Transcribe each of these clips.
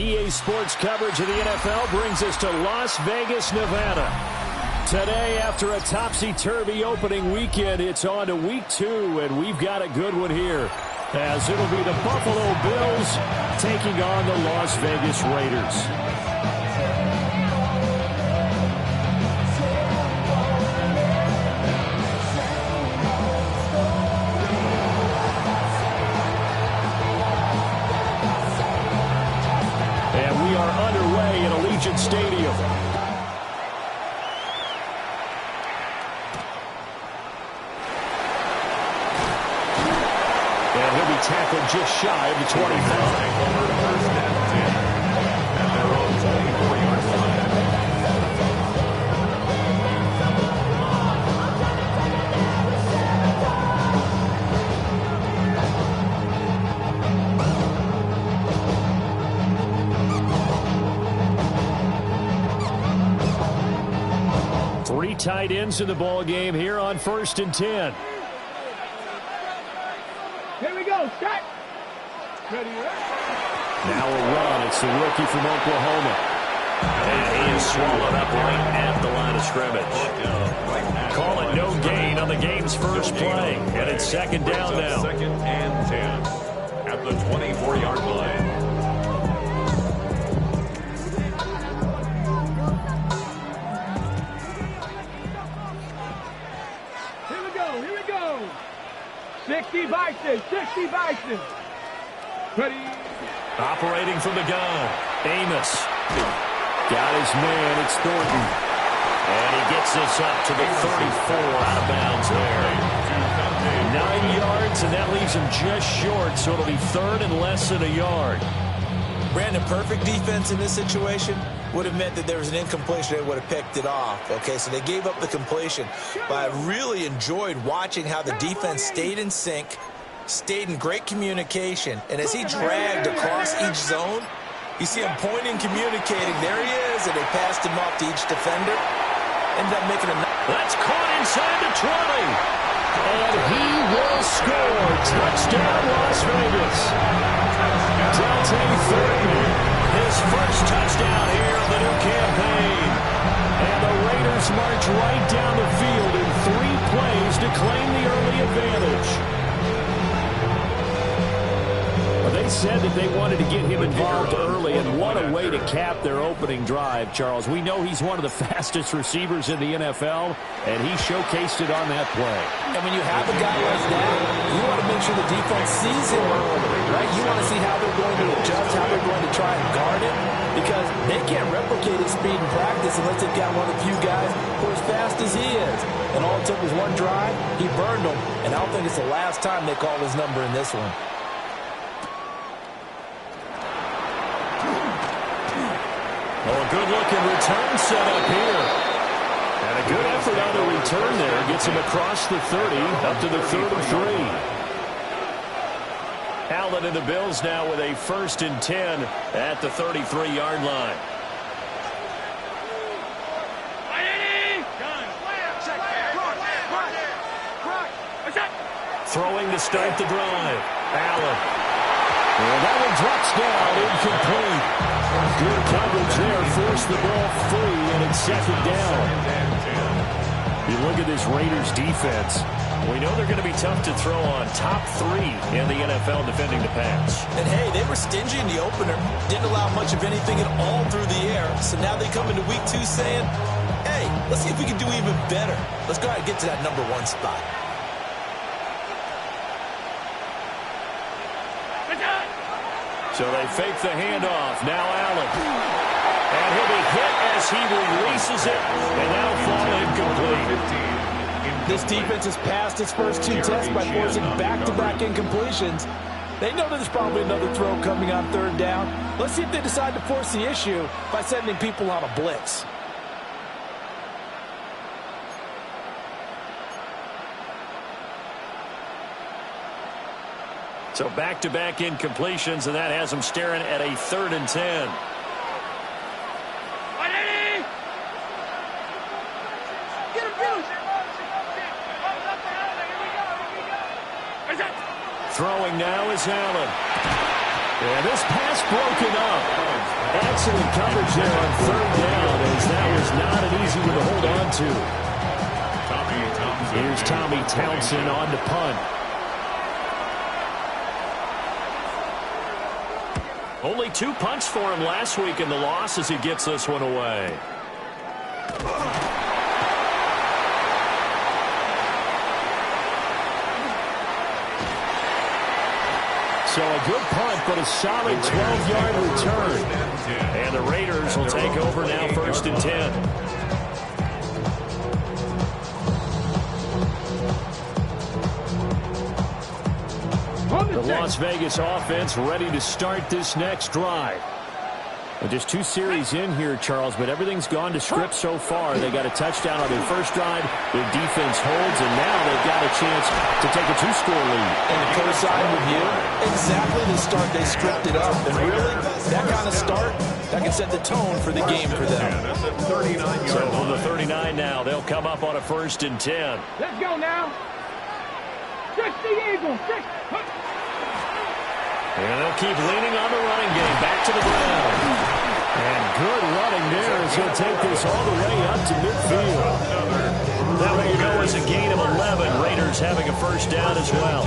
EA Sports coverage of the NFL brings us to Las Vegas, Nevada. Today, after a topsy-turvy opening weekend, it's on to week 2, and we've got a good one here, as it'll be the Buffalo Bills taking on the Las Vegas Raiders. And we are underway at Allegiant Stadium. Tackled just shy of the 25. First and 10 at their own 24-yard line. Three tight ends in the ball game here on 1st and 10. Set. Ready. Now a run. It's the rookie from Oklahoma. And he is swallowed up right at the line of scrimmage. Call it no gain on the game's first play. And it's second down now. 2nd and 10 at the 24-yard line. Here we go. 60 Bison. Ready. Operating from the gun. Amos. Got his man. It's Thornton. And he gets this up to the 34 out of bounds there. 9 yards, and that leaves him just short, so it'll be 3rd and less than a yard. Brandon, perfect defense in this situation would have meant that there was an incompletion. They would have picked it off. Okay, so they gave up the completion. But I really enjoyed watching how the defense stayed in sync, stayed in great communication. And as he dragged across each zone, you see him pointing, communicating. There he is, and they passed him off to each defender. Ended up making a... That's caught inside the 20. And he will score. Touchdown, Las Vegas. Dante Thurman, his first touchdown here of the new campaign. And the Raiders march right down the field in 3 plays to claim the early advantage. Well, they said that they wanted to get him involved early, and what a way to cap their opening drive, Charles. We know he's one of the fastest receivers in the NFL, and he showcased it on that play. And when you have a guy like that, you want to make sure the defense sees him early, right? You want to see how they're going to adjust, how they're going to try and guard him, because they can't replicate his speed in practice unless they've got one of the few guys who are as fast as he is. And all it took was one drive. He burned them, and I don't think it's the last time they call his number in this one. Oh, a good-looking return set up here. And a good effort on the return there. Gets him across the 30, up to the 33. Allen and the Bills now with a 1st and 10 at the 33-yard line. Throwing to start the drive. Allen. And that one drops down, incomplete. Good coverage there, forced the ball free, and it's 2nd down. You look at this Raiders defense. We know they're going to be tough to throw on. Top 3 in the NFL defending the pass. And hey, they were stingy in the opener. Didn't allow much of anything at all through the air. So now they come into week 2 saying, hey, let's see if we can do even better. Let's go ahead and get to that number 1 spot. So they fake the handoff. Now Allen. And he'll be hit as he releases it. And that'll fall incomplete. This defense has passed its first 2 tests by forcing back-to-back incompletions. They know there's probably another throw coming on 3rd down. Let's see if they decide to force the issue by sending people on a blitz. So back-to-back incompletions, and that has them staring at a 3rd and 10. Throwing now is Allen. And this pass broken up. Excellent coverage there on third down, as that was not an easy one to hold on to. Here's Tommy Townsend on to punt. Only 2 punts for him last week in the loss as he gets this one away. So a good punt, but a solid 12-yard return. And the Raiders will take over now, 1st and 10. The Las Vegas offense ready to start this next drive. Well, just 2 series in here, Charles, but everything's gone to script so far. They got a touchdown on their first drive. Their defense holds, and now they've got a chance to take a 2-score lead. And to coincide with you, exactly the start they scripted up. And really, that kind of start, that can set the tone for the game for them. So from the 39 now, they'll come up on a 1st and 10. Let's go now. 60 Eagles. And they'll keep leaning on the running game. Back to the ground. And good running there as he'll take this all the way up to midfield. That way you know it's a gain of 11. Raiders having a 1st down as well.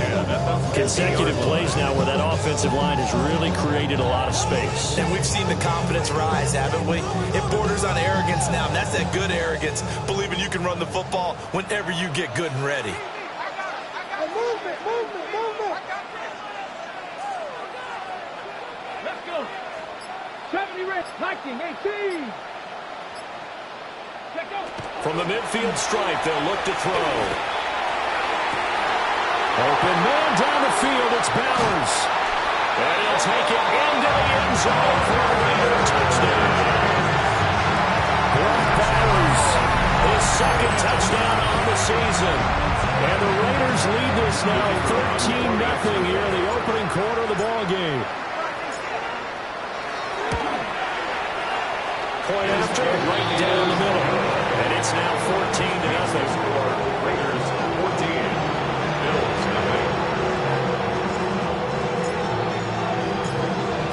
Consecutive plays now where that offensive line has really created a lot of space. And we've seen the confidence rise, haven't we? It borders on arrogance now, and that's that good arrogance, believing you can run the football whenever you get good and ready. Movement. Let's go. 70 Red, Viking, 18. Let's go. From the midfield stripe, they'll look to throw. Open man down the field, it's Bowers. And he'll take it into the end zone for a Raider touchdown. Brock Bowers, his 2nd touchdown on the season. And the Raiders lead this now 13-0 here in the opening quarter of the ball game. Point after, right down the middle. And it's now 14-0. Raiders 14. Bills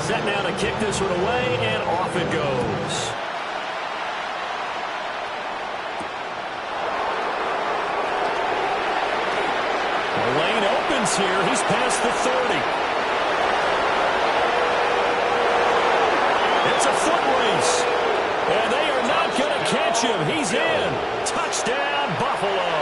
Set now to kick this one away, and off it goes. The lane opens here. He's past the 30. It's a foot race. And they are not going to catch him. He's in. Touchdown, Buffalo.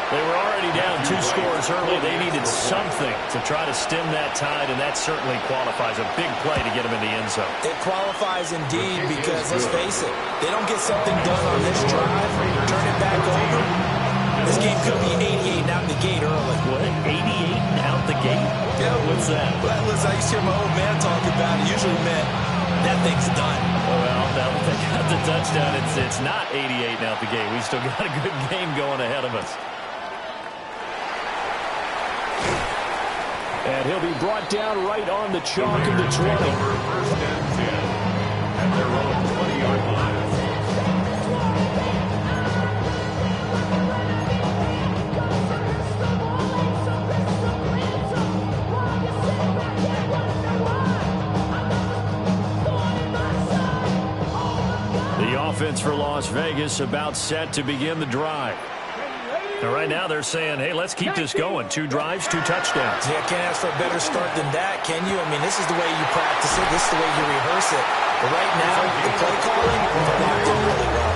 They were already down 2 scores early. They needed something to try to stem that tide, and that certainly qualifies. A big play to get him in the end zone. It qualifies indeed because, let's face it, they don't get something done on this drive, turn it back over. This game could be 88 out the gate early. What? 88 out the gate? Yeah. What's that? Well, listen, I used to hear my old man talk about it. Usually meant that thing's done. Well, now that they got the touchdown, it's not 88 out the gate. We still got a good game going ahead of us. And he'll be brought down right on the chalk of the 20. 1st and 10. At their own 20-yard line. The offense for Las Vegas about set to begin the drive. And right now they're saying, hey, let's keep this going. 2 drives, 2 touchdowns. Yeah, can't ask for a better start than that, can you? I mean, this is the way you practice it. This is the way you rehearse it. But right now, the play calling, they're locked in really well.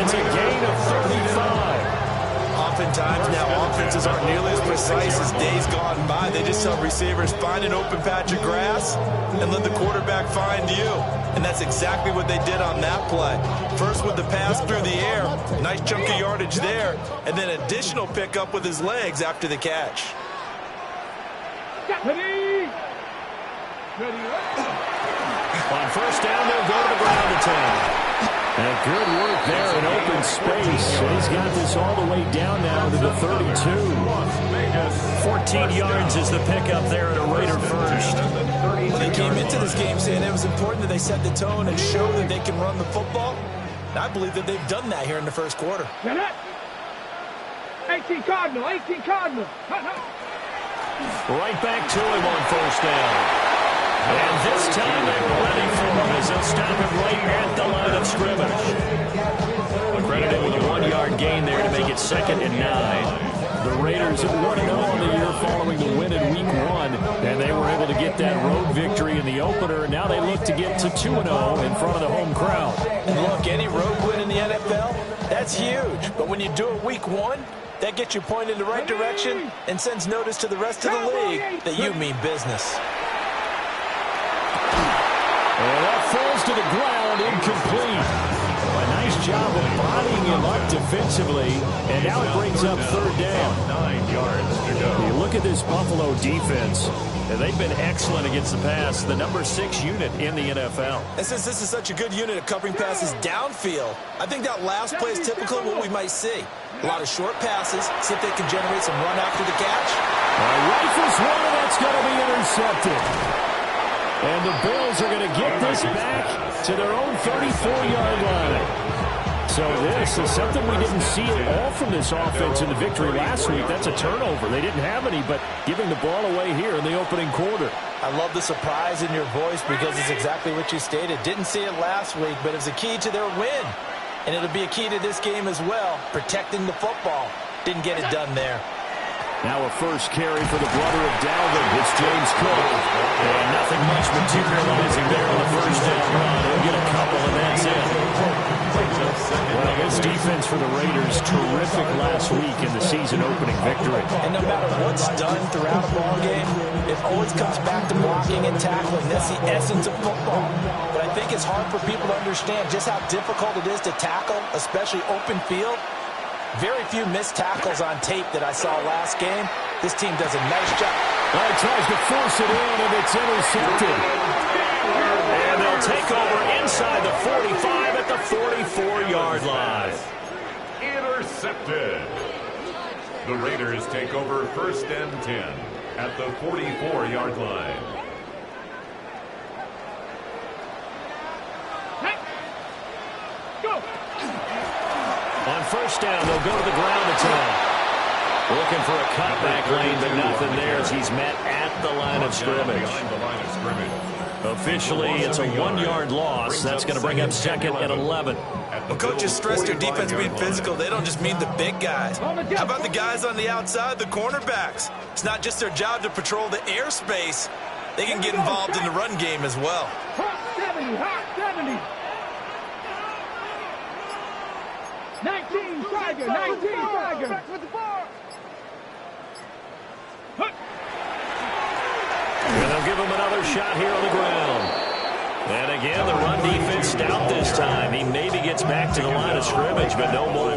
It's a gain of 35. Oftentimes now, offenses aren't nearly as precise as days gone by. They just tell receivers, find an open patch of grass and let the quarterback find you. And that's exactly what they did on that play. First with the pass through the air, nice chunk of yardage there, and then additional pickup with his legs after the catch. Ready. On 1st down, they'll go to the ground attack. And good work there in open space. And he's got this all the way down now to the 32. 14 yards is the pickup there at a Raider first. Well, they came into this game saying it was important that they set the tone and show that they can run the football. And I believe that they've done that here in the first quarter. 18 Cardinal. Right back to him on first down. And this time they were ready for him as they'll stop him right at the line of scrimmage. Accredited with a 1-yard gain there to make it 2nd and 9. The Raiders 1-0 on the year following the win in Week 1, and they were able to get that road victory in the opener, and now they look to get to 2-0 in front of the home crowd. And look, any road win in the NFL, that's huge. But when you do it Week 1, that gets you pointed in the right direction and sends notice to the rest of the league that you mean business. And that falls to the ground, incomplete. A nice job of bodying him up defensively, and now it brings up 3rd down. 9 yards to go. You look at this Buffalo defense, and they've been excellent against the pass, the number 6 unit in the NFL. And since this is such a good unit at covering passes downfield, I think that last play is typical of what we might see. A lot of short passes, see if they can generate some run after the catch. Rifles one, and that's going to be intercepted. And the Bills are going to get this back to their own 34-yard line. So this is something we didn't see at all from this offense in the victory last week. That's a turnover. They didn't have any, but giving the ball away here in the opening quarter. I love the surprise in your voice because it's exactly what you stated. Didn't see it last week, but it was a key to their win. And it'll be a key to this game as well, protecting the football. Didn't get it done there. Now a first carry for the brother of Dalvin. It's James Cook. And nothing much materializing there on the first down run. He'll get a couple, and that's it. Well, this defense for the Raiders, terrific last week in the season-opening victory. And no matter what's done throughout a ball game, it always comes back to blocking and tackling. That's the essence of football. But I think it's hard for people to understand just how difficult it is to tackle, especially open field. Very few missed tackles on tape that I saw last game. This team does a nice job. Well, he tries to force it in, and it's intercepted. And they'll take over inside the 45 at the 44-yard line. Intercepted. The Raiders take over 1st and 10 at the 44-yard line. Go! On first down, they'll go to the ground attack. Looking for a cutback lane, but nothing there as he's met at the line of scrimmage. Officially, it's a 1-yard loss. That's going to bring up 2nd and 11. Well, coaches stress their defense being physical. They don't just mean the big guys. How about the guys on the outside, the cornerbacks? It's not just their job to patrol the airspace. They can get involved in the run game as well. Hot 70, hot 70. 19 Tiger, 19 Tiger. Back with the bar. And they'll give him another shot here on the ground. And again, the run defense stout this time. He maybe gets back to the line of scrimmage, but no more.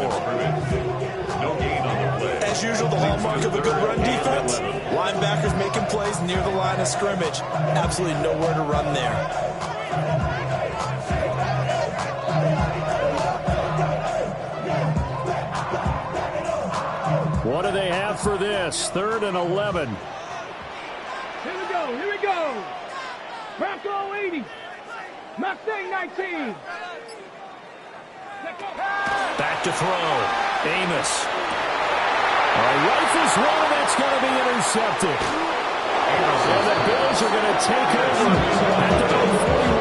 As usual, the hallmark of a good run defense, linebackers making plays near the line of scrimmage. Absolutely nowhere to run there. What do they have for this? 3rd and 11. Here we go, here we go. Bronco 80. Mustang 19. Back to throw. Amos. Rifles one, that's going to be intercepted. And the Bills are going to take over at the 41.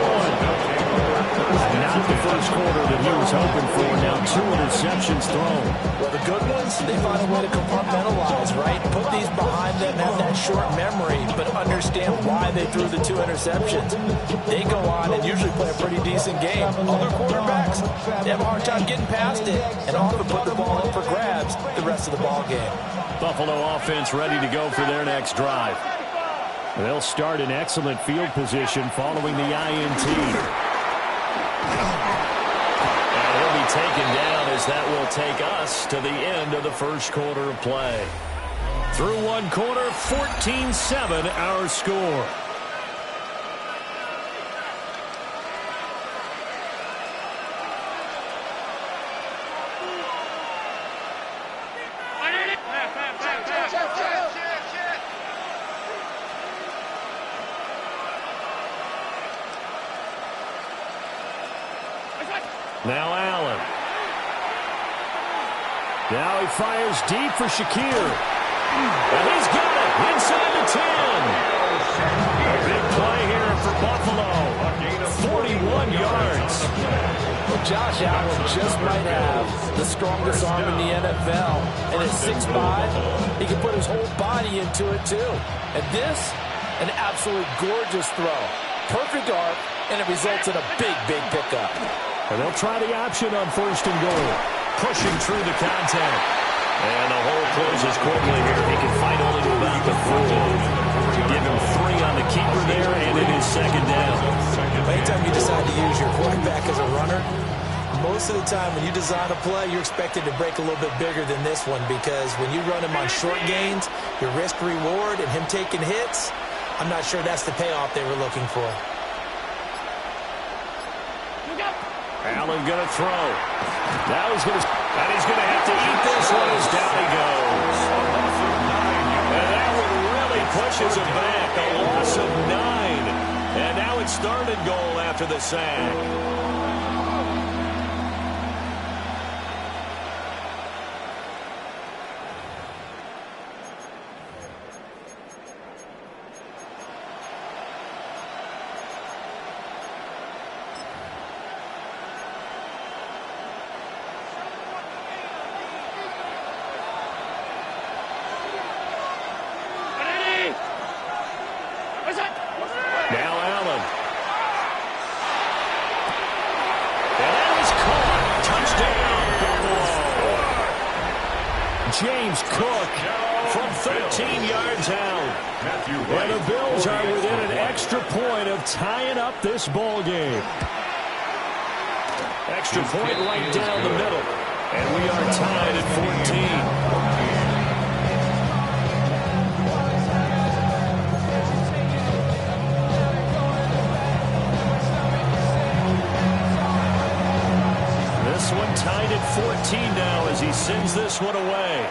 Not the first quarter that he was hoping for. Now 2 interceptions thrown. Well, the good ones, they find a way to compartmentalize, right? Put these behind them, have that short memory, but understand why they threw the 2 interceptions. They go on and usually play a pretty decent game. Other quarterbacks, they have a hard time getting past it and often put the ball up for grabs the rest of the ball game. Buffalo offense ready to go for their next drive. They'll start in excellent field position following the INT. And he'll be taken down as that will take us to the end of the first quarter of play. Through one quarter, 14-7 our score. Now Allen. Now he fires deep for Shakir. And he's got it. Inside the 10. A big play here for Buffalo. 41 yards. Well, Josh Allen just might have the strongest arm in the NFL. And at 6'5", he can put his whole body into it, too. And this, an absolutely gorgeous throw. Perfect arc, and it results in a big, big pickup. And they'll try the option on 1st and goal. Pushing through the contact. And the hole closes quickly here. He can fight only to about the 4. Give him 3 on the keeper there, and it is 2nd down. Anytime you decide to use your quarterback as a runner, most of the time when you design a play, you're expected to break a little bit bigger than this one, because when you run him on short gains, your risk-reward and him taking hits, I'm not sure that's the payoff they were looking for. Allen going to throw. Now he's going to have to eat this one as down he goes. And that one really pushes him back. A loss of 9. And now it's 3rd and goal after the sack. Now Allen. And that is caught. Touchdown, Buffalo. James Cook from 13 yards out. And the Bills are within an extra point of tying up this ball game. Extra point right down the middle. And we are tied at 14. This one tied at 14 now as he sends this one away.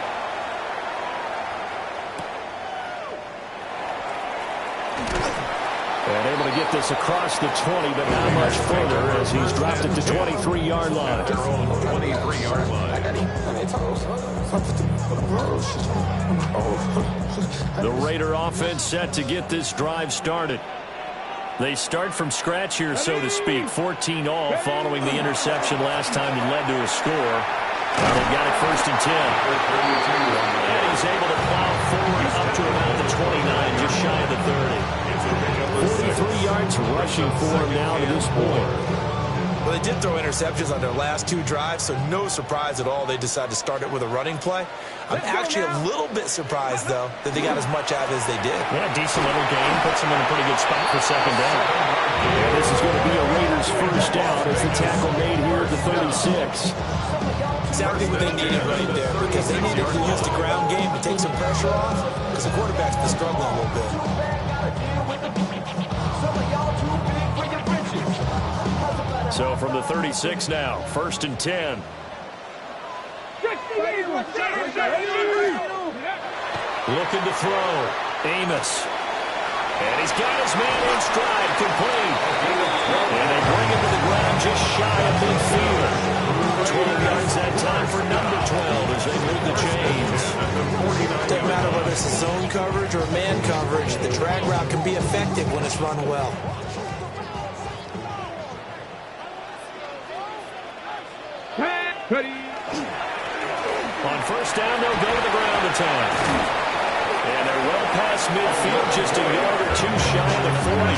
And able to get this across the 20, but not much further as he's dropped it to 23-yard line. The Raider offense set to get this drive started. They start from scratch here, so to speak. 14-all following the interception last time that led to a score. And they've got it 1st and 10. And he's able to plow forward up to about the 29, just shy of the 30. 43 yards rushing for him now to this point. Well, they did throw interceptions on their last 2 drives, so no surprise at all they decided to start it with a running play. I'm actually a little bit surprised, though, that they got as much out as they did. Yeah, decent little game. Puts them in a pretty good spot for 2nd down. And this is going to be a Raiders 1st down as the tackle made here at the 36. Exactly what they needed right there, because they needed to use the ground game to take some pressure off, because the quarterback's been struggling a little bit. So from the 36 now, 1st and 10. Looking to throw. Amos. And he's got his man in stride, complete. And they bring him to the ground just shy of midfield. 12 yards that time for number 12 as they move the chains. Doesn't matter whether it's a zone coverage or man coverage, the drag route can be effective when it's run well. Ready. On 1st down, they'll go to the ground attack. And they're well past midfield, just a yard or 2 shy of the 40.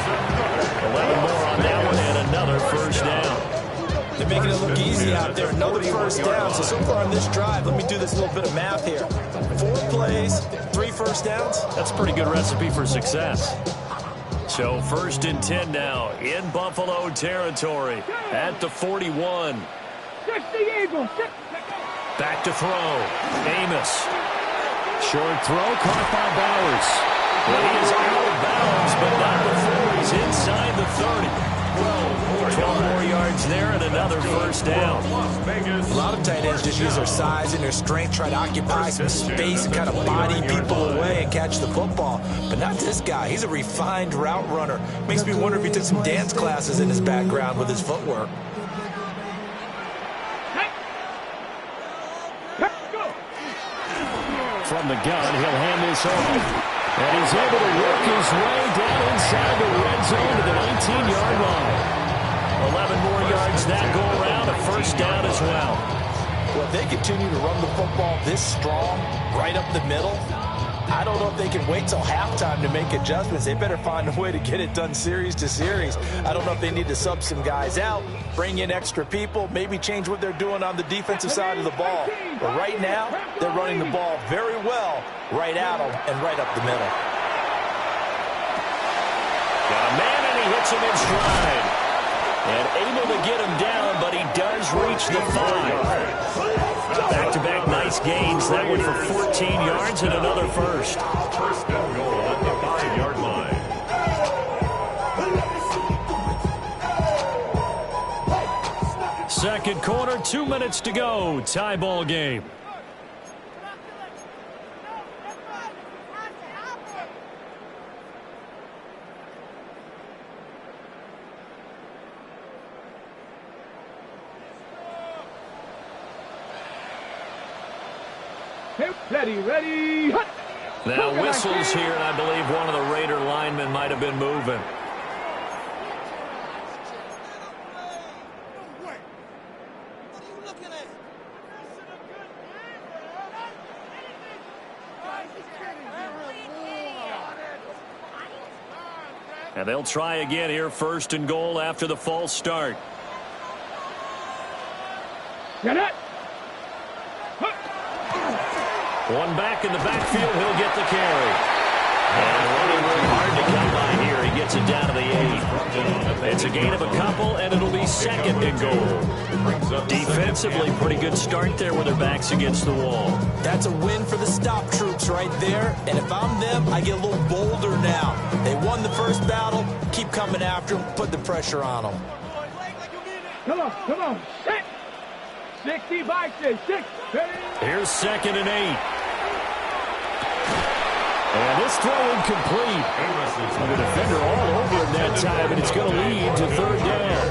11 more on that one, and another 1st down. They're making it look easy out there. Another 1st down. So far on this drive, let me do this little bit of math here. 4 plays, 3 1st downs. That's a pretty good recipe for success. So 1st and 10 now in Buffalo territory at the 41. Back to throw. Amos. Short throw caught by Bowers. Well, he is out of bounds, but not before he's inside the 30. 12 more yards there and another 1st down. A lot of tight ends just use their size and their strength, try to occupy some space and kind of body people away and catch the football. But not this guy. He's a refined route runner. Makes me wonder if he took some dance classes in his background with his footwork. From the gun, he'll hand this off. And he's able to work his way down inside the red zone to the 19-yard line. 11 more yards that go around, a first down as well. Well, if they continue to run the football this strong, right up the middle, I don't know if they can wait till halftime to make adjustments. They better find a way to get it done series to series. I don't know if they need to sub some guys out, bring in extra people, maybe change what they're doing on the defensive side of the ball. But right now, they're running the ball very well right at them and right up the middle. Got a man, and he hits him in stride. And able to get him down, but he does reach the 5. Back-to-back nice gains. That one for 14 yards and another first. First and goal at the 5-yard line. Second quarter, 2 minutes to go. Tie ball game. Ready. Now whistles here, and I believe one of the Raider linemen might have been moving. And they'll try again here, first and goal after the false start. Get it. One back in the backfield, he'll get the carry. And running real hard to come by here. He gets it down to the 8. It's a gain of a couple, and it'll be second and goal. Defensively, pretty good start there with their backs against the wall. That's a win for the stop troops right there. And if I'm them, I get a little bolder now. They won the first battle. Keep coming after them. Put the pressure on them. Come on. 60 by 6. Here's second and 8. And this throw incomplete. The defender all over him that time, and it's going to lead to third down.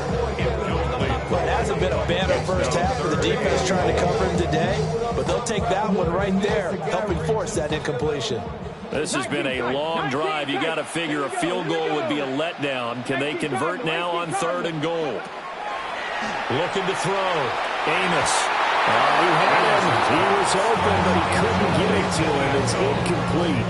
Well, it hasn't been a banner first half for the defense trying to cover him today, but they'll take that one right there, helping force that incompletion. This has been a long drive. You got to figure a field goal would be a letdown. Can they convert now on third and goal? Looking to throw. Amos. He had him. He was open, but he couldn't get it to him. It's incomplete.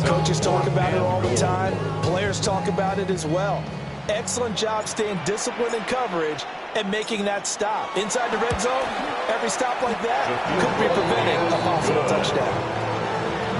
Coaches talk about it all the time. Players talk about it as well. Excellent job staying disciplined in coverage and making that stop. Inside the red zone, every stop like that could be preventing a possible touchdown.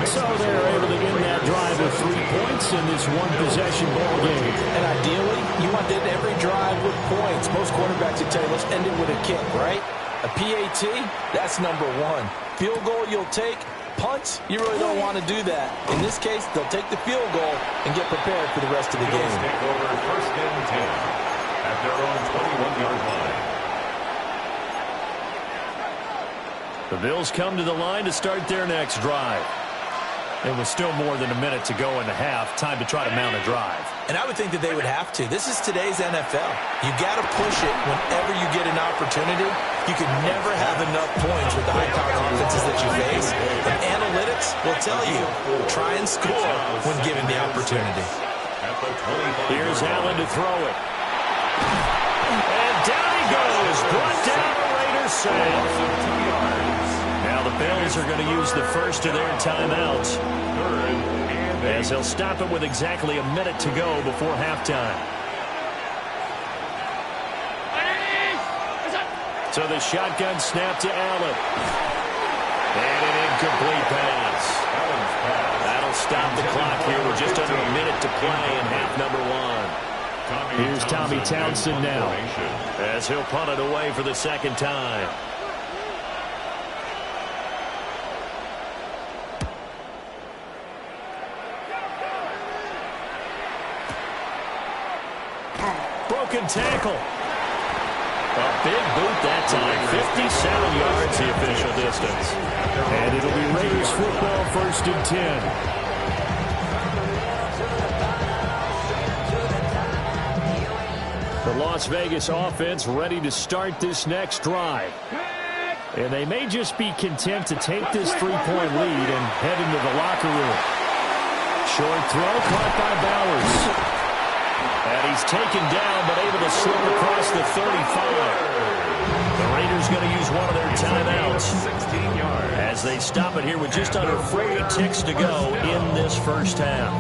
So they're able to get that drive with 3 points in this one-possession ball game. And ideally, you want to end every drive with points. Most quarterbacks would tell you, let's end it with a kick, right? A PAT, that's number 1. Field goal you'll take. Punts, you really don't want to do that. In this case, they'll take the field goal and get prepared for the rest of the game. Take over first and 10 at their own 21-yard line. The Bills come to the line to start their next drive. It was still more than a minute to go in the half. Time to try to mount a drive. And I would think that they would have to. This is today's NFL. You got to push it whenever you get an opportunity. You can never have enough points with the high-powered offenses that you face. And analytics will tell you, try and score when given the opportunity. Here's Allen to throw it. And down he goes. Brought down a Raider save. Now the Bills are going to use the first of their timeouts, as they'll stop it with exactly a minute to go before halftime. So the shotgun snap to Allen. And an incomplete pass. That'll stop the clock here with just under a minute to play in half number 1. Here's Tommy Townsend now, as he'll punt it away for the second time. Broken tackle. A big boot that time. 57 yards the official distance. And it'll be Raiders football, first and 10. The Las Vegas offense ready to start this next drive. And they may just be content to take this 3-point lead and head into the locker room. Short throw caught by Bowers. And he's taken down, but able to slip across the 35. The Raiders going to use one of their timeouts 16 yards. as they stop it here with just under 40 ticks to go in this first half.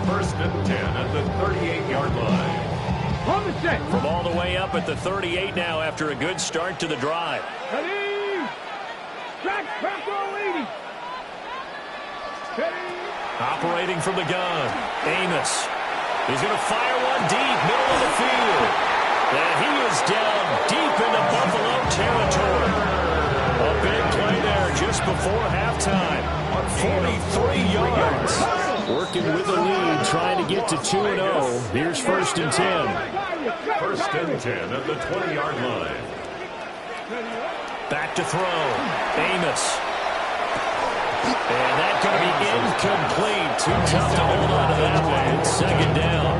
First and 10 at the 38-yard line. From all the way up at the 38 now after a good start to the drive. Ready. Track all 80. Operating from the gun, Amos. He's going to fire one deep, middle of the field. And he is down deep into Buffalo territory. A big play there just before halftime. 43 yards. Working with the lead, trying to get to 2-0. Here's first and 10. First and 10 at the 20-yard line. Back to throw. Amos. And that's going to be incomplete. Too tough to hold on to that one. Second down.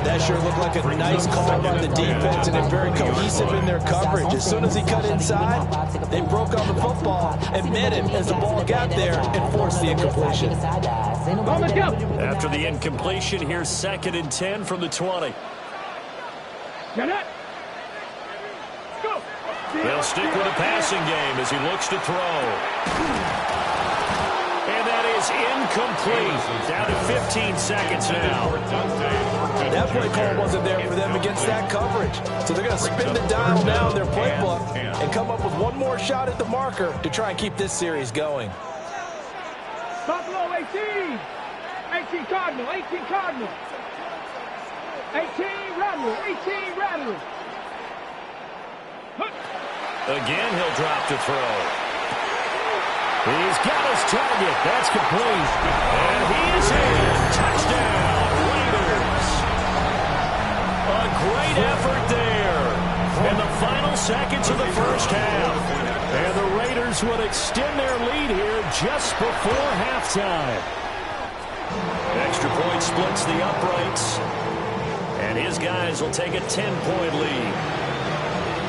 That sure looked like a nice call by the defense, and they're very cohesive in their coverage. As soon as he cut inside, they broke on the football and met him as the ball got there and forced the incompletion. After the incompletion, here's second and 10 from the 20. They'll stick with the passing game as he looks to throw. And that is incomplete. Down to 15 seconds now. That play call wasn't there for them against that coverage. So they're going to spin the dial now in their playbook and come up with one more shot at the marker to try and keep this series going. Buffalo 18. 18 Cardinal. 18 Cardinal. 18 Rattler. 18 Rattler. Again, he'll drop to throw. He's got his target. That's complete. And he is in. Touchdown, Raiders. A great effort there in the final seconds of the first half. And the Raiders would extend their lead here just before halftime. Extra point splits the uprights. And his guys will take a 10-point lead.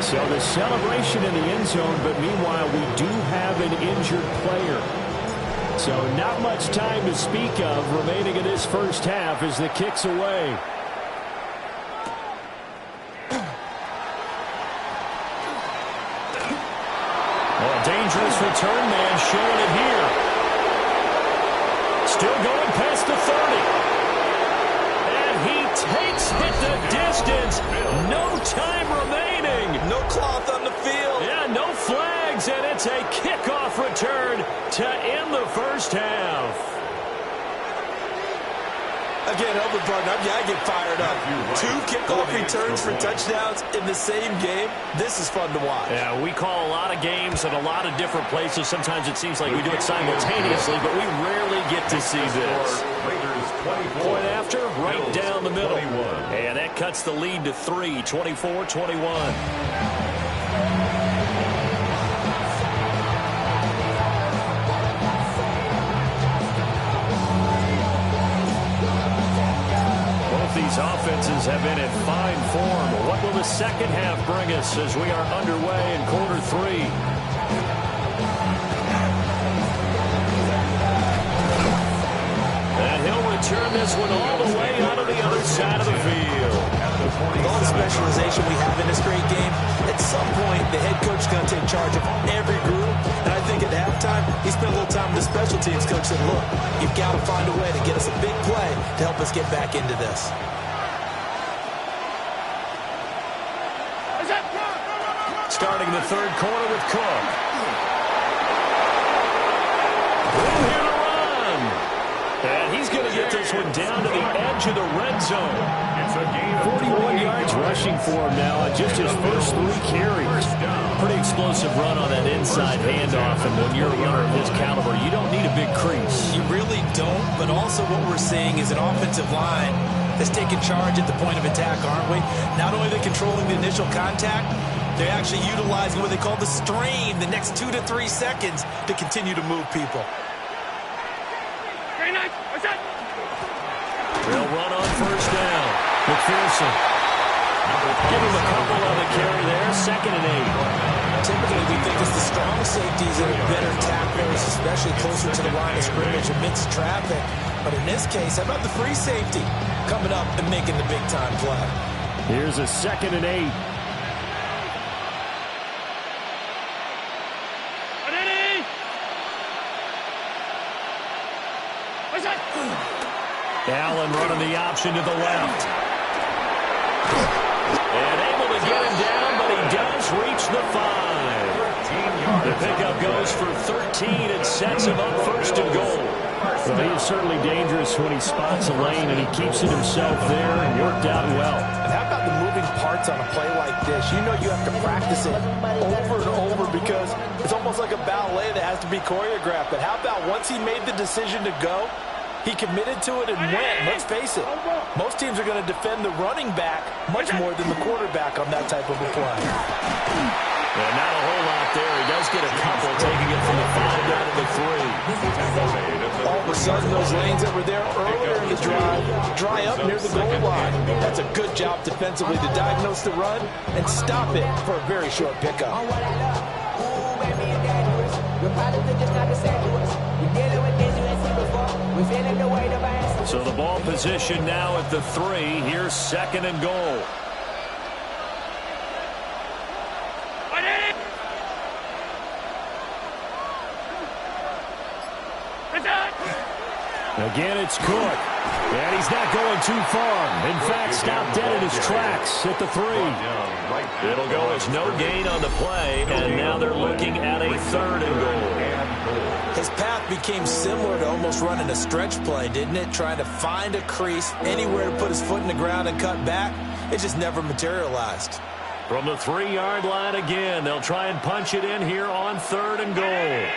So the celebration in the end zone, but meanwhile we do have an injured player. So not much time to speak of remaining in this first half as the kick's away. A dangerous return man showing it here. Still going past the 30. And he takes it the distance. No time remaining. No cloth on the field. Yeah, no flags, and it's a kickoff return to end the first half. Again, Elvin partner, I get fired up. Two kickoff returns for touchdowns in the same game. This is fun to watch. Yeah, we call a lot of games at a lot of different places. Sometimes it seems like we do it simultaneously, but we rarely get to see this. Point after, right down the middle. And that cuts the lead to 3, 24-21. These offenses have been in fine form. What will the second half bring us as we are underway in quarter 3? And he'll return this one all the way out of the other side of the field. With all the specialization we have in this great game, at some point the head coach is going to take charge of every group. And I think at halftime, he spent a little time with the special teams coach and said, look, you've got to find a way to get us a big play to help us get back into this. Starting the third quarter with Cook. Room here to run. And he's going to get this one down to the edge of the red zone. 41 yards rushing for him now on just his first 3 carries. Pretty explosive run on that inside handoff. And when you're a runner of his caliber, you don't need a big crease. You really don't, but also what we're seeing is an offensive line that's taking charge at the point of attack, aren't we? Not only are they controlling the initial contact, they're actually utilizing what they call the strain, the next 2 to 3 seconds to continue to move people. They'll run on first down. McPherson. Give him a couple on the carry there. 2nd and 8. Typically, we think it's the strong safeties that are better tacklers, especially closer to the line of scrimmage amidst traffic. But in this case, how about the free safety coming up and making the big-time play? Here's a 2nd and 8. Allen running the option to the left. And able to get him down, but he does reach the 5. The pickup goes for 13 and sets him up 1st and goal. Well, he is certainly dangerous when he spots a lane, and he keeps it himself there and worked out well. And how about the moving parts on a play like this? You know you have to practice it over and over because it's almost like a ballet that has to be choreographed. But how about once he made the decision to go, he committed to it and went. Let's face it, most teams are going to defend the running back much more than the quarterback on that type of a play. And not a whole lot there. He does get a couple, taking it from the 5 down to the 3. All of a sudden, those lanes that were there earlier in the drive dry up near the goal line. That's a good job defensively to diagnose the run and stop it for a very short pickup. So the ball position now at the 3. Here's 2nd and goal. Again, it's Cook. And he's not going too far. In fact, stopped dead in his tracks at the 3. It'll go as no gain on the play, and now they're looking at a 3rd and goal. His path became similar to almost running a stretch play, didn't it? Trying to find a crease, anywhere to put his foot in the ground and cut back. It just never materialized. From the 3-yard line again, they'll try and punch it in here on 3rd and goal.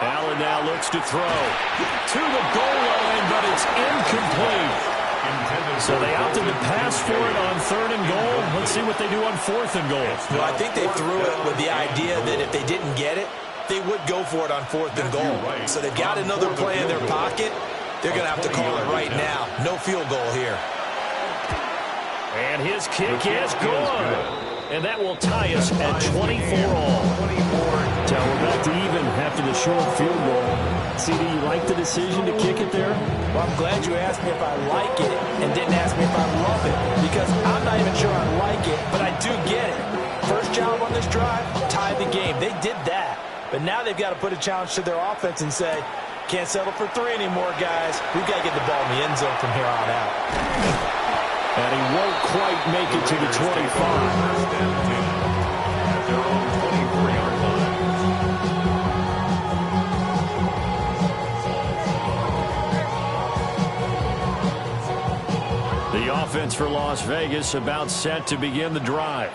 Allen now looks to throw to the goal line, but it's incomplete. So they opted to pass for it on 3rd and goal. Let's see what they do on 4th and goal. Well, I think they threw it with the idea that if they didn't get it, they would go for it on 4th and goal. So they've got another play in their pocket. They're going to have to call it right now. No field goal here. And his kick is good. And that will tie us at 24 all. So we're back to even after the short field goal. CD, you like the decision to kick it there? Well, I'm glad you asked me if I like it and didn't ask me if I love it, because I'm not even sure I like it, but I do get it. First job on this drive, tie the game. They did that. But now they've got to put a challenge to their offense and say, can't settle for 3 anymore, guys. We've got to get the ball in the end zone from here on out. And he won't quite make it to the 25. The offense for Las Vegas about set to begin the drive.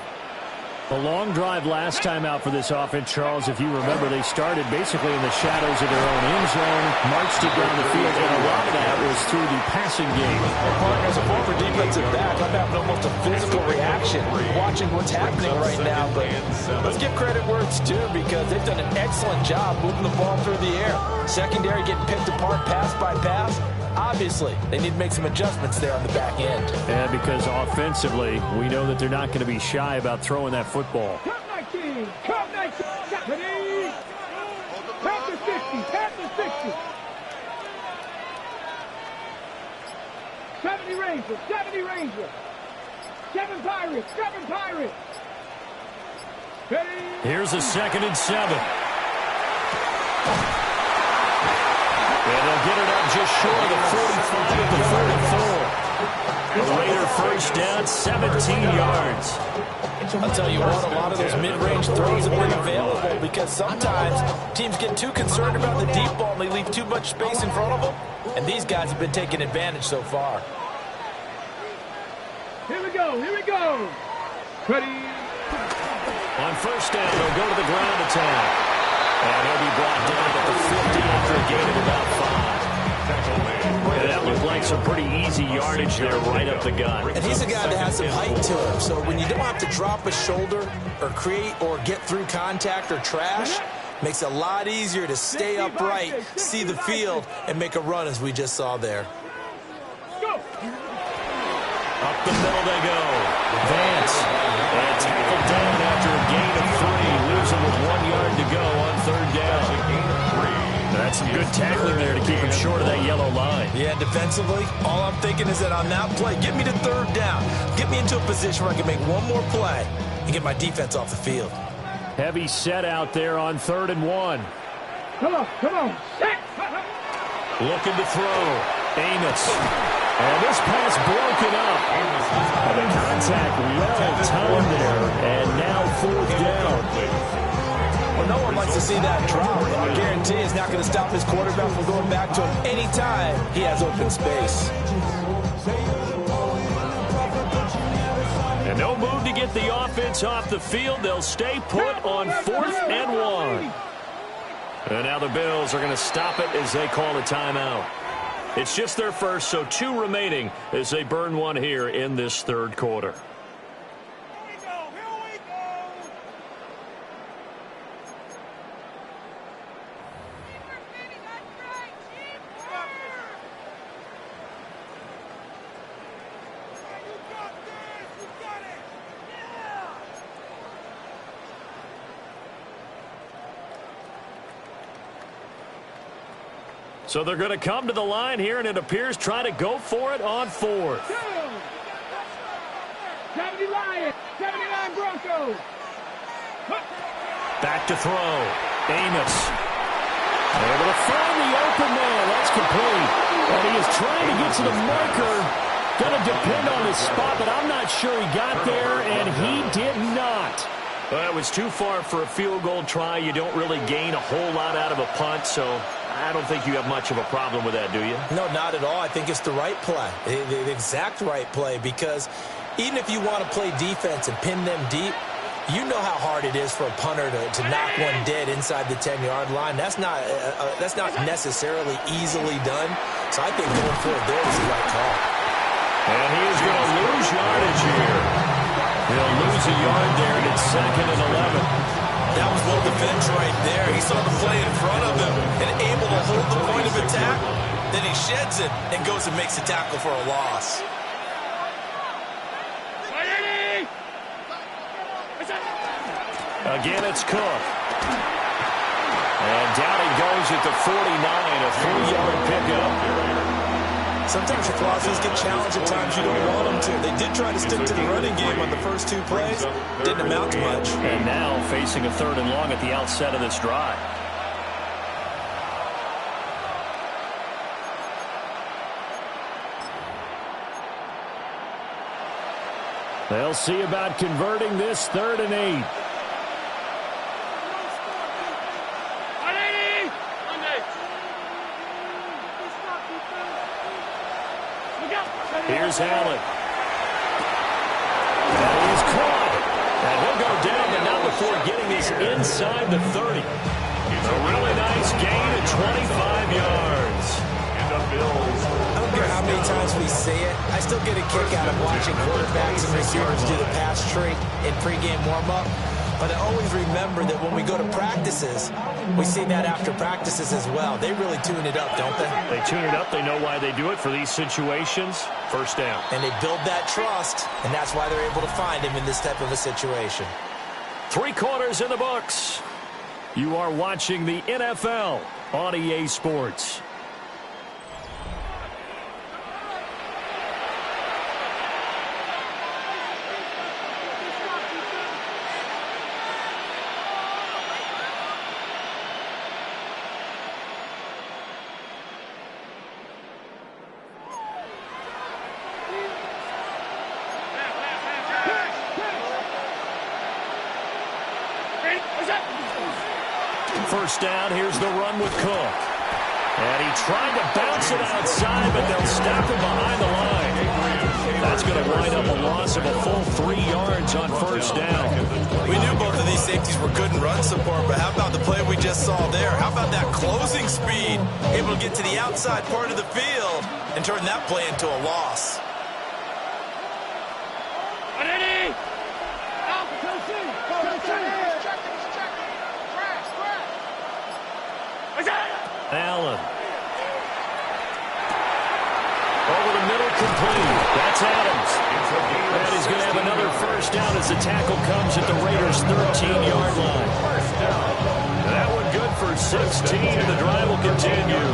A long drive last time out for this offense, Charles. If you remember, they started basically in the shadows of their own end zone, marched it down the field, and a lot of that was through the passing game. Well, as a former defensive back, I'm having almost a physical reaction watching what's happening right now. But let's give credit where it's due, because they've done an excellent job moving the ball through the air. Secondary getting picked apart pass by pass. Obviously, they need to make some adjustments there on the back end. And because offensively, we know that they're not going to be shy about throwing that football. Count 19. Count 19. Ready? Count to 60. Count to 60. 70 Rangers. 70 Rangers. 7 Pirates. 7 Pirates. Ready? Here's a 2nd and 7. And they'll get it up just short of the 45 at the 34. The Raider first down, 17 yards. I'll tell you what, a lot of those mid-range throws have been available, because sometimes teams get too concerned about the deep ball and they leave too much space in front of them. And these guys have been taking advantage so far. Here we go. Here we go. Ready? On first down, they'll go to the ground attack. And he'll be brought down at the 50 after a gain of about 5. And that looked like some pretty easy yardage there right up the gut. And he's a guy that has some height to him. So when you don't have to drop a shoulder or create or get through contact or trash, Makes it a lot easier to stay upright, see the field, and make a run as we just saw there. Go. Up the middle they go. Vance. And tackled down after a gain of 3. Losing with 1 yard to go on 3rd down. That's some good tackling there to keep him short of that yellow line. Yeah, defensively, all I'm thinking is that on that play, get me to 3rd down. Get me into a position where I can make one more play and get my defense off the field. Heavy set out there on 3rd and 1. Come on, come on. Set. Looking to throw. Amos. And this pass broken up. And the contact well timed there. And now 4th down. Well, no one likes to see that drop. I guarantee it's not going to stop his quarterback from going back to him anytime he has open space. And no move to get the offense off the field. They'll stay put on 4th and 1. And now the Bills are going to stop it as they call a timeout. It's just their first, so 2 remaining as they burn 1 here in this 3rd quarter. So they're going to come to the line here, and it appears try to go for it on 4th. 70 Lions, 79 Broncos. Back to throw. Amos. Able to find the open man. That's complete. And he is trying to get to the marker. Going to depend on his spot, but I'm not sure he got there, and he did not. Well, it was too far for a field goal try. You don't really gain a whole lot out of a punt, so I don't think you have much of a problem with that, do you? No, not at all. I think it's the right play, the exact right play, because even if you want to play defense and pin them deep, you know how hard it is for a punter to knock one dead inside the 10-yard line. That's not necessarily easily done. So I think going for it there is the right call. And he is going to lose yardage here. He'll lose a yard there, and it's 2nd and 11. That was well defense right there. He saw the play in front of him and able to hold the point of attack. Then he sheds it and goes and makes a tackle for a loss. Again, it's Cook. And down he goes at the 49, a 3-yard pickup. Sometimes your crosses get challenged at times you don't want them to. They did try to stick to the running game on the first 2 plays. Didn't amount to much. And now facing a 3rd and long at the outset of this drive. They'll see about converting this 3rd and 8. Here's Allen. And he's caught. And he'll go down, but not before getting this inside the 30. A really nice gain at 25 yards. And the Bills. I don't care how many times we say it. I still get a kick out of watching quarterbacks and receivers do the pass tree in pregame warm-up. But I always remember that when we go to practices, we see that after practices as well. They really tune it up, don't they? They tune it up. They know why they do it for these situations. 1st down. And they build that trust, and that's why they're able to find him in this type of a situation. 3 quarters in the books. You are watching the NFL on EA Sports. First down, here's the run with Cook. And he tried to bounce it outside, but they'll stop him behind the line. That's going to wind up a loss of a full 3 yards on 1st down. We knew both of these safeties were good in run support, but how about the play we just saw there? How about that closing speed? Able to get to the outside part of the field and turn that play into a loss. Allen. Over the middle, complete. That's Adams. And he's going to have another first down as the tackle comes at the Raiders' 13-yard line. That one good for 16, and the drive will continue.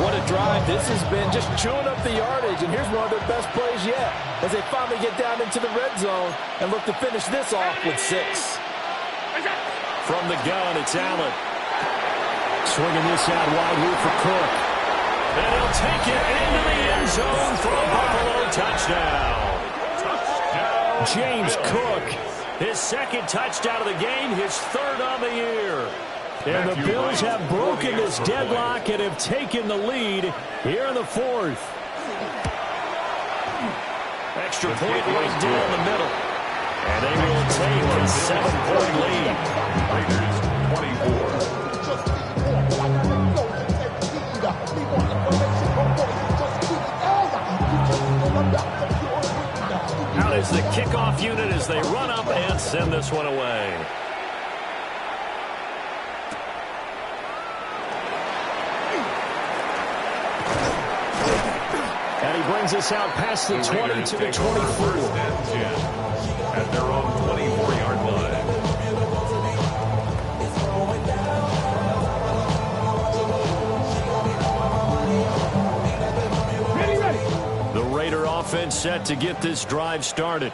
What a drive this has been, just chewing up the yardage. And here's one of their best plays yet as they finally get down into the red zone and look to finish this off with 6. From the gun, it's Allen. Swinging this out wide here for Cook. And he'll take it into the end zone for a Buffalo touchdown. James Cook, his second touchdown of the game, his third on the year. And the Bills have broken this deadlock and have taken the lead here in the fourth. Extra point right down the middle. And they will take a 7-point lead. Raiders 24. Out is the kickoff unit as they run up and send this one away. And he brings us out past the 20 to the 24. First and 10 at their own 24-yard line. The Raider offense set to get this drive started.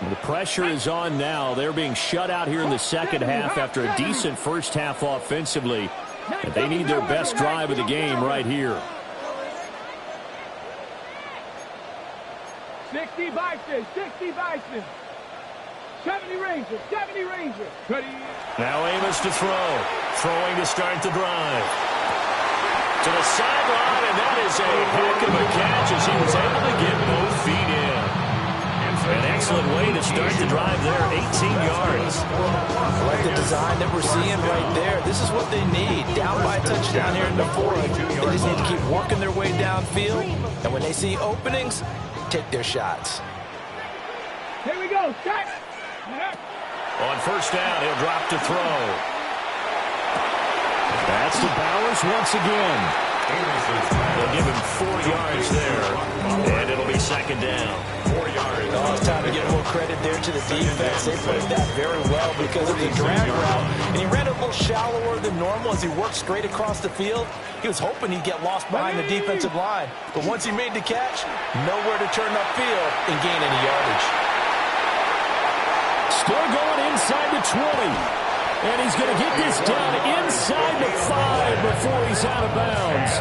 The pressure is on now. They're being shut out here in the second half after a decent first half offensively. And they need their best drive of the game right here. 60 Bison, 60 Bison. 70 Rangers, 70 Rangers. Ready? Now Amos to throw. Throwing to start the drive. To the sideline, and that is a heck of a catch as he was able to get both feet in. An excellent way to start the drive there, 18 yards. I like the design that we're seeing right there. This is what they need. Down by a touchdown here in the fourth. They just need to keep working their way downfield. And when they see openings, take their shots. Here we go. Shot. On first down, he'll drop to throw. That's to Bowers once again. They'll give him 4 yards there, and it'll be second down. 4 yards. Oh, it's time to give more credit there to the defense. They played that very well because of the drag route. And he ran a little shallower than normal as he worked straight across the field. He was hoping he'd get lost behind the defensive line. But once he made the catch, nowhere to turn upfield and gain any yardage. Still going inside the 20. And he's going to get this down inside the 5 before he's out of bounds.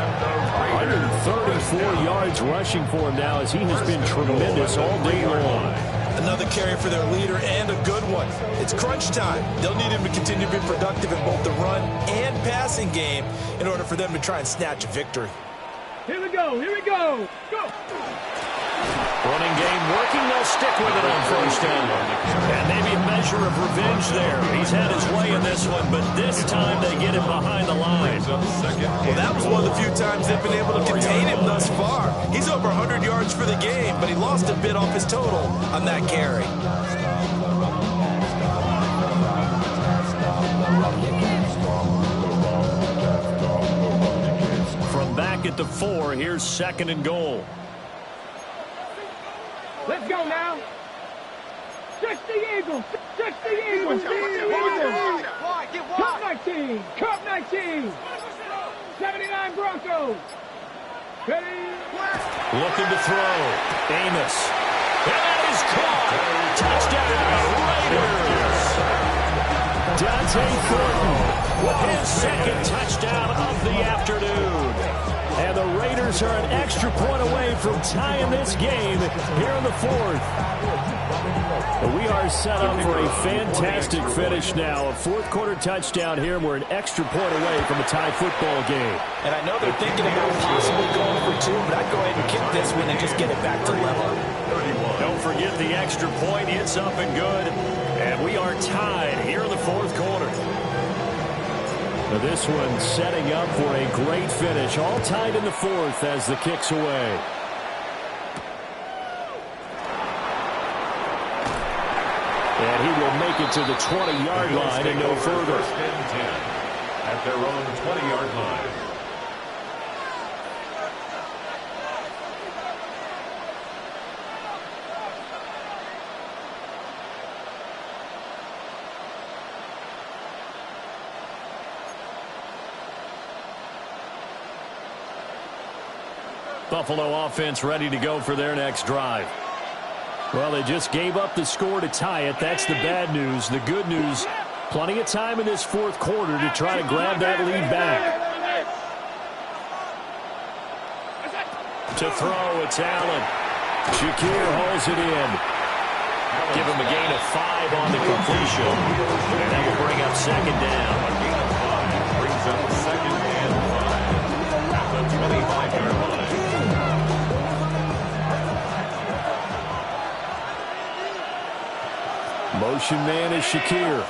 134 yards rushing for him now as he has been tremendous all day long. Another carry for their leader and a good one. It's crunch time. They'll need him to continue to be productive in both the run and passing game in order for them to try and snatch a victory. Here we go. Here we go. Go. Running game working. They'll stick with it on first down. And maybe a measure of revenge there. He's had his way in this one, but this time they get him behind the line. Well, that was one of the few times they've been able to contain him thus far. He's over 100 yards for the game, but he lost a bit off his total on that carry. From back at the 4, here's second and goal. Let's go now. 60 Eagles. 60 Eagles. Cup 19. Cup 19. 79 Broncos. Ready? Looking to throw. Amos. That is caught. Touchdown, Raiders. Dante Thornton with his second touchdown of the afternoon. And the Raiders are an extra point away from tying this game here in the fourth. And we are set up for a fantastic finish now. A fourth-quarter touchdown here, and we're an extra point away from a tie football game. And I know they're thinking about possibly going for 2, but I'd go ahead and kick this one and just get it back to level. Don't forget the extra point. It's up and good. And we are tied here in the fourth quarter. Now this one setting up for a great finish. All tied in the fourth as the kick's away. And he will make it to the 20-yard line and no further. at their own 20-yard line. Buffalo offense ready to go for their next drive. Well, they just gave up the score to tie it. That's the bad news. The good news, plenty of time in this fourth quarter to try to grab that lead back. To throw, it's Allen. Shakir holds it in. Give him a gain of 5 on the completion. And that will bring up second down. A gain of 5 brings up second and 5 at the 25-yard line. Motion man is Shakir.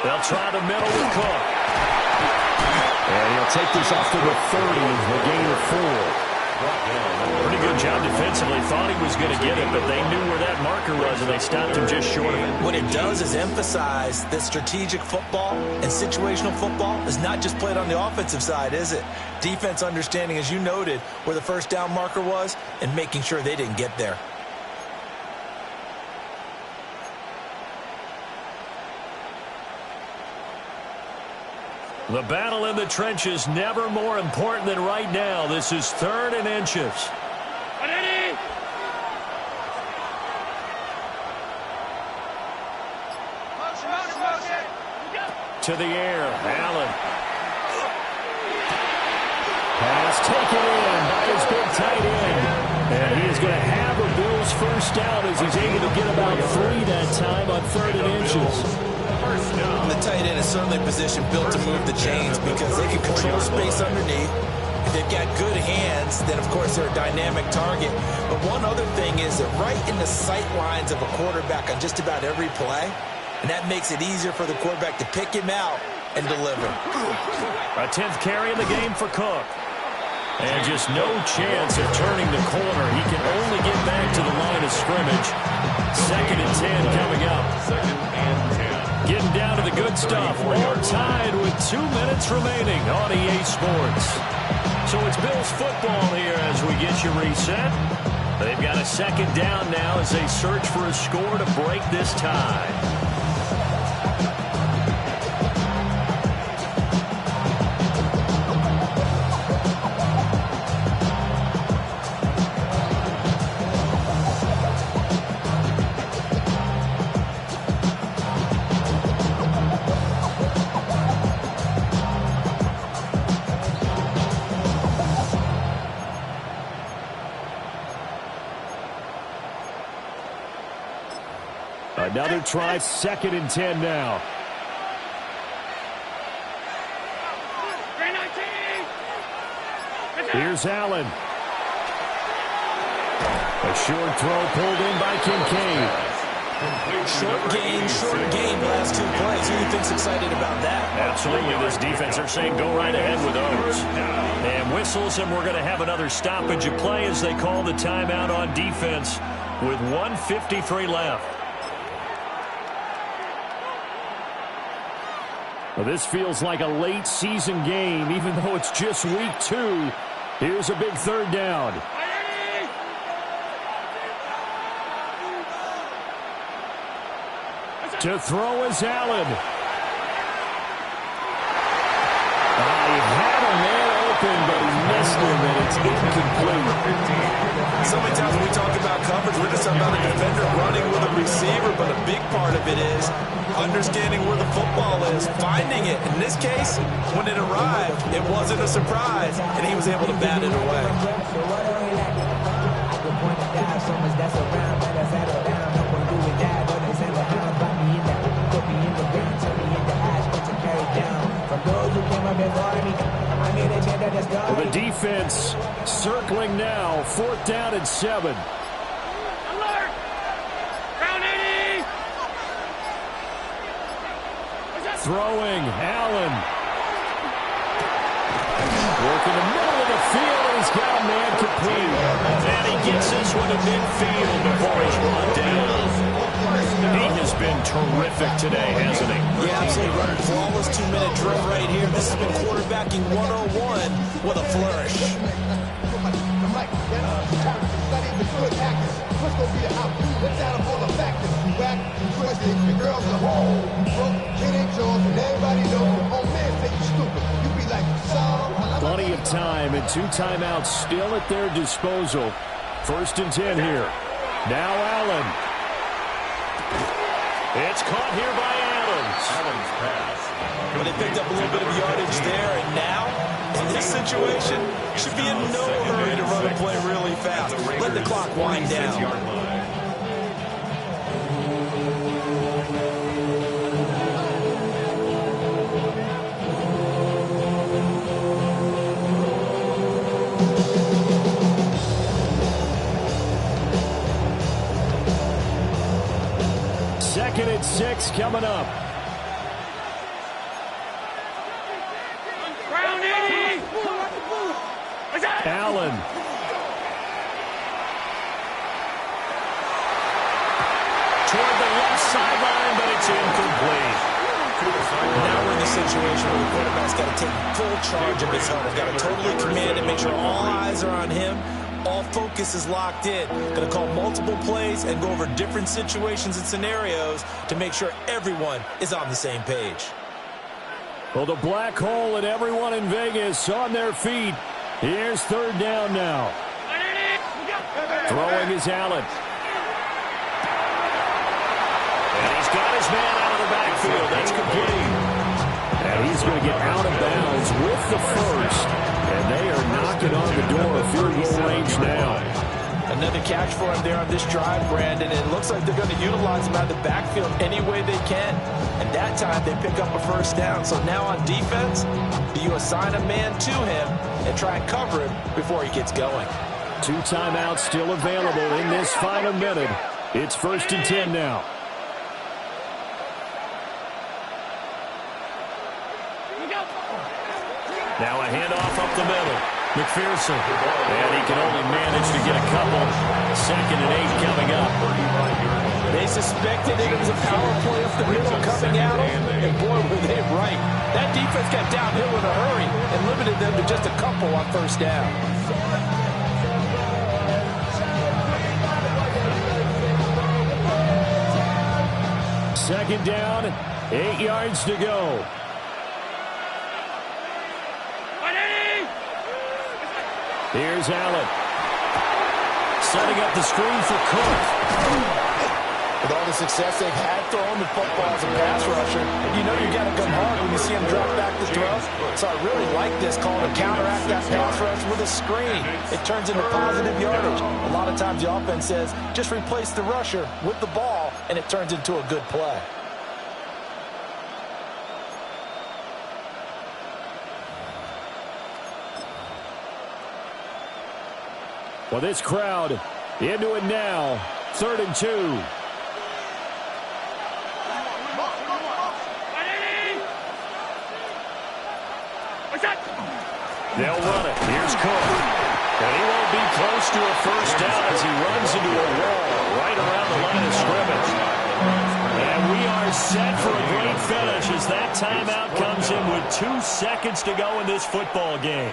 They'll try the middle with Cook. And he'll take this off to the 30, a gain of 4. Pretty good job defensively. Thought he was going to get it, but they knew where that marker was, and they stopped him just short of it. What it does is emphasize that strategic football and situational football is not just played on the offensive side, is it? Defense understanding, as you noted, where the first down marker was and making sure they didn't get there. The battle in the trenches never more important than right now. This is 3rd and inches. To the air, Allen. Pass taken in by his big tight end. And he is going to have a Bills first down as he's able to get about 3 that time on 3rd and inches. The tight end is certainly a position built to move the chains because they can control space underneath. If they've got good hands, then of course they're a dynamic target. But one other thing is that right in the sight lines of a quarterback on just about every play, and that makes it easier for the quarterback to pick him out and deliver. A 10th carry in the game for Cook. And just no chance of turning the corner. He can only get back to the line of scrimmage. 2nd and 10 coming up. 2nd and 10. Getting down to the good stuff. All tied with 2 minutes remaining on EA Sports. So it's Bills football here as we get you reset. They've got a 2nd down now as they search for a score to break this tie. Another try, 2nd and 10 now. Here's Allen. A short throw pulled in by Kincaid. Short game, last 2 plays. Who do you think's excited about that? Absolutely. This defense, they're saying go right ahead with those. And whistles, and we're going to have another stoppage of play as they call the timeout on defense with 1:53 left. Well, this feels like a late season game, even though it's just week 2. Here's a big 3rd down. To throw is Allen. He had a man open, but he missed him, and it's incomplete. So many times when we talk about coverage, we're just talking about a defender running with a receiver, but a big part of it is understanding where the football is, finding it. In this case, when it arrived, it wasn't a surprise, and he was able to bat it away. Well, the defense circling now, 4th down and 7. Alert! Round 80! Throwing, Allen. Working the middle of the field, and he's got a man complete. And he gets this one to midfield before he's run down. He has been terrific today, hasn't he? Yeah, absolutely. Running flawless 2-minute drill right here. This has been quarterbacking 101 with a flourish. Plenty of time and 2 timeouts still at their disposal. 1st and 10 here. Now Allen. It's caught here by Adams. Adams pass. But they picked up a little bit of yardage there, and now, in this situation, should be in no hurry to run a play really fast. Let the clock wind down. Second and 6 coming up. Allen. Toward the left sideline, but it's incomplete. Now we're in the situation where the quarterback's got to take full charge of his helmet. Got to totally command it, make sure all eyes are on him. All focus is locked in. Going to call multiple plays and go over different situations and scenarios to make sure everyone is on the same page. Well, the black hole and everyone in Vegas on their feet. Here's 3rd down now. Throwing is Allen. And he's got his man out of the backfield. That's complete. And he's going to get out of bounds with the first. And they are knocking on the door of field goal range now. Another catch for him there on this drive, Brandon. And it looks like they're going to utilize him out of the backfield any way they can. And that time they pick up a 1st down. So now on defense, do you assign a man to him and try and cover him before he gets going? 2 timeouts still available in this final minute. It's 1st and 10 now. Now a handoff up the middle. McPherson. And he can only manage to get a couple. 2nd and 8 coming up. They suspected it was a power play up the middle coming at them. And boy, were they right. That defense got downhill in a hurry and limited them to just a couple on 1st down. Second down, 8 yards to go. Here's Allen. Setting up the screen for Cook. With all the success they've had throwing the football as a pass rusher, you know you got to come hard when you see him drop back to throw. So I really like this call to counteract that pass rush with a screen. It turns into positive yardage. A lot of times the offense says, just replace the rusher with the ball, and it turns into a good play. Well, this crowd into it now. 3rd and 2. They'll run it. Here's Cook. And he won't be close to a 1st down as he runs into a wall right around the line of scrimmage. And we are set for a great finish as that timeout comes in with 2 seconds to go in this football game.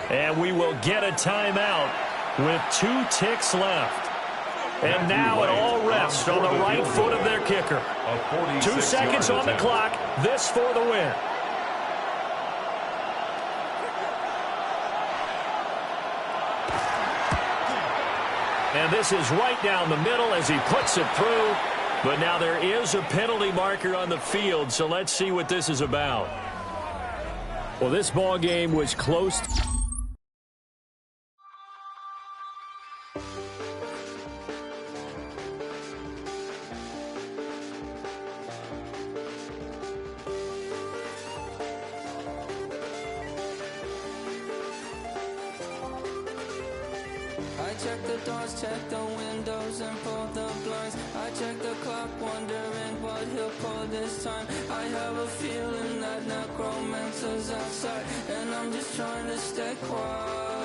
And we will get a timeout with 2 ticks left. And now it all rests on the right foot of their kicker. 2 seconds on the clock. This for the win. And this is right down the middle as he puts it through. But now there is a penalty marker on the field, so let's see what this is about. Well, this ball game was close. Check the doors, check the windows, and pull the blinds. I check the clock, wondering what he'll pull this time. I have a feeling that necromancer's outside, and I'm just trying to stay quiet.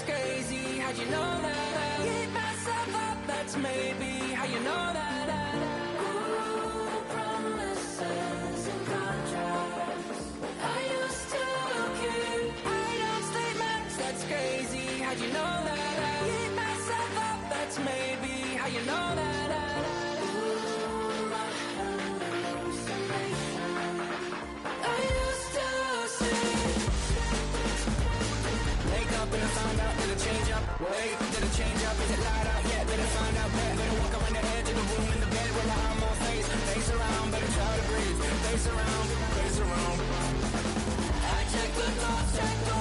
that's crazy. How'd you know that? Keep myself up, that's maybe how you know that. Ooh, promises and contracts. I used to keep high on statements, that's crazy. How'd you know that? Keep myself up, that's maybe how you know that. Ooh, my hallucination. I used to see. Wake up and I found out, did it change up? Wait, did it change up? Is it light up? Yeah, better find out. Better walk around the edge of the room in the bed with my arm on face. Face around, better try to breathe. Face around, face around. I check the thoughts, check the